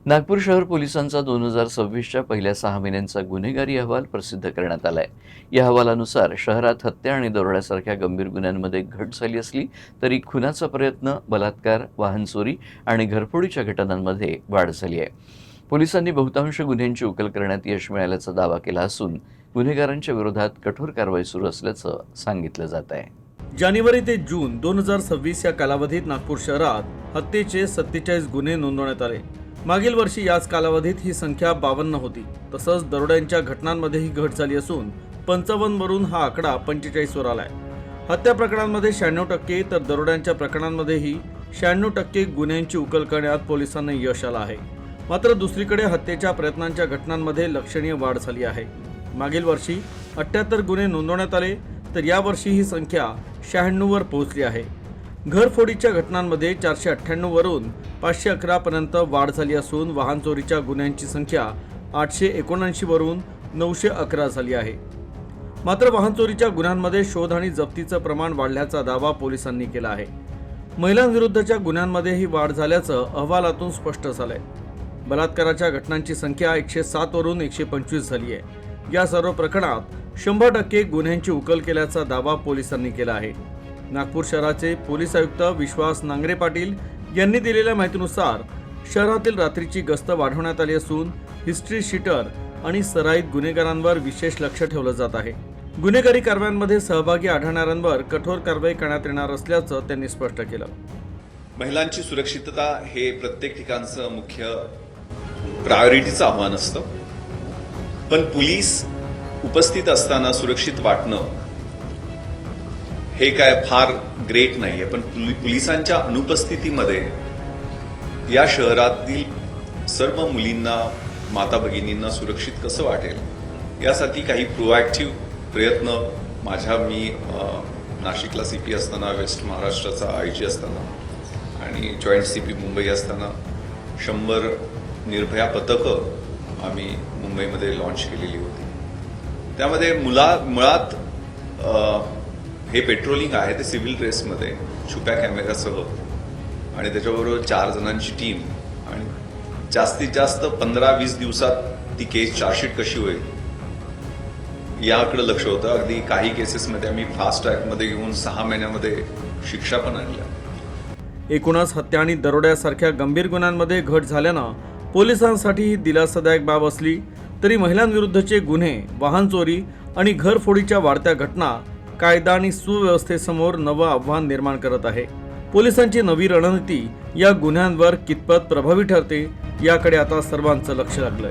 नागपूर शहर पोलिसांचा 2026च्या पहिल्या 6 महिन्यांचा गुन्हेगारी अहवाल प्रसिद्ध करण्यात आलाय। या अहवालानुसार शहरात हत्या आणि दरोड्यासारख्या गंभीर गुन्ह्यांमध्ये घट झाली असली तरी खुनाचा प्रयत्न, बलात्कार, वाहन चोरी आणि घरफोडीच्या घटनांमध्ये वाढ झाली आहे। पोलिसांनी बहुतांश गुन्ह्यांची उकल करण्यात यश मिळाल्याचा दावा केला असून गुन्हेगारांच्या विरोधात कठोर कारवाई सुरू असल्याचं सांगितलं जात आहे। जानेवारी ते जून 2026 या कालावधीत नागपूर शहरात हत्येचे 47 गुन्हे नोंदवण्यात आले। मागील वर्षी याच कालावधीत ही संख्या 52 होती। तसंच दरोड्यांच्या घटनांमध्येही घट झाली असून 55 वरून हा आकडा 45 वर आलाय। हत्या प्रकरणांमध्ये 96% तर दरोड्यांच्या प्रकरणांमध्येही 96% गुन्ह्यांची उकल करण्यात पोलिसांना यश आलं आहे। मात्र दुसरीकडे हत्येच्या प्रयत्नांच्या घटनांमध्ये लक्षणीय वाढ झाली आहे। मागील वर्षी 78 गुन्हे नोंदवण्यात आले तर यावर्षी ही संख्या 96 वर पोहोचली आहे। घरफोडीच्या घटनांमध्ये 498 वरून 511 पर्यंत वाढ झाली असून वाहन चोरीच्या गुन्ह्यांची संख्या 879 वरून 911 झाली आहे। मात्र वाहन चोरीच्या गुन्ह्यांमध्ये शोध आणि जप्तीचं प्रमाण वाढल्याचा दावा पोलिसांनी केला आहे। महिलांविरुद्धच्या गुन्ह्यांमध्येही वाढ झाल्याचं अहवालातून स्पष्ट झालंय। बलात्काराच्या घटनांची संख्या 107 वरून 125 झाली आहे। या सर्व प्रकरणात 100% गुन्ह्यांची उकल केल्याचा दावा पोलिसांनी केला आहे। नागपूर शहराचे पोलीस आयुक्त विश्वास नांगरे पाटील यांनी दिलेल्या माहितीनुसार शहरातील रात्रीची गस्त वाढवण्यात आली असून हिस्ट्री शीटर आणि सराईत गुन्हेगारांवर विशेष लक्ष ठेवलं जात आहे। गुन्हेगारी कारवायांमध्ये सहभागी आढळणाऱ्यांवर कठोर कारवाई करण्यात येणार असल्याचं त्यांनी स्पष्ट केलं। महिलांची सुरक्षितता हे प्रत्येक ठिकाणचं मुख्य प्रायोरिटीचं आव्हान असतं, पण पोलीस उपस्थित असताना सुरक्षित वाटणं हे काय फार ग्रेट नाहीये। पण पोलिसांच्या अनुपस्थितीमध्ये या शहरातील सर्व मुलींना, माता भगिनींना सुरक्षित कसं वाटेल यासाठी काही प्रोएक्टिव्ह प्रयत्न मी नाशिकला सीपी असताना, वेस्ट महाराष्ट्राचा आयजी असताना आणि जॉईंट सीपी मुंबई असताना 100 निर्भया पथकं आम्ही मुंबईमध्ये लॉन्च केलेली होती। त्यामध्ये मुळात हे पेट्रोलिंग आहे ते सिव्हिल ड्रेसमध्ये छुप्या कॅमेऱ्यासह आणि त्याच्याबरोबर 4 जणांची टीम आणि जास्तीत जास्त 15-20 दिवसात ती केस चार्जशीट कशी होईल याकडे लक्ष होतं। अगदी काही केसेसमध्ये आम्ही फास्ट ट्रॅकमध्ये घेऊन 6 महिन्यामध्ये शिक्षा पण आणल्या। एकूणच हत्या आणि दरोड्यासारख्या गंभीर गुन्ह्यांमध्ये घट झाल्यानं पोलिसांसाठी ही दिलासादायक बाब असली तरी महिलांविरुद्धचे गुन्हे, वाहन चोरी आणि घरफोडीच्या वाढत्या घटना कायदा आणि सुव्यवस्थेसमोर नवं आव्हान निर्माण करत आहे। पोलिसांची नवी रणनीती या गुन्ह्यांवर कितपत प्रभावी ठरते याकडे आता सर्वांचं लक्ष लागलंय।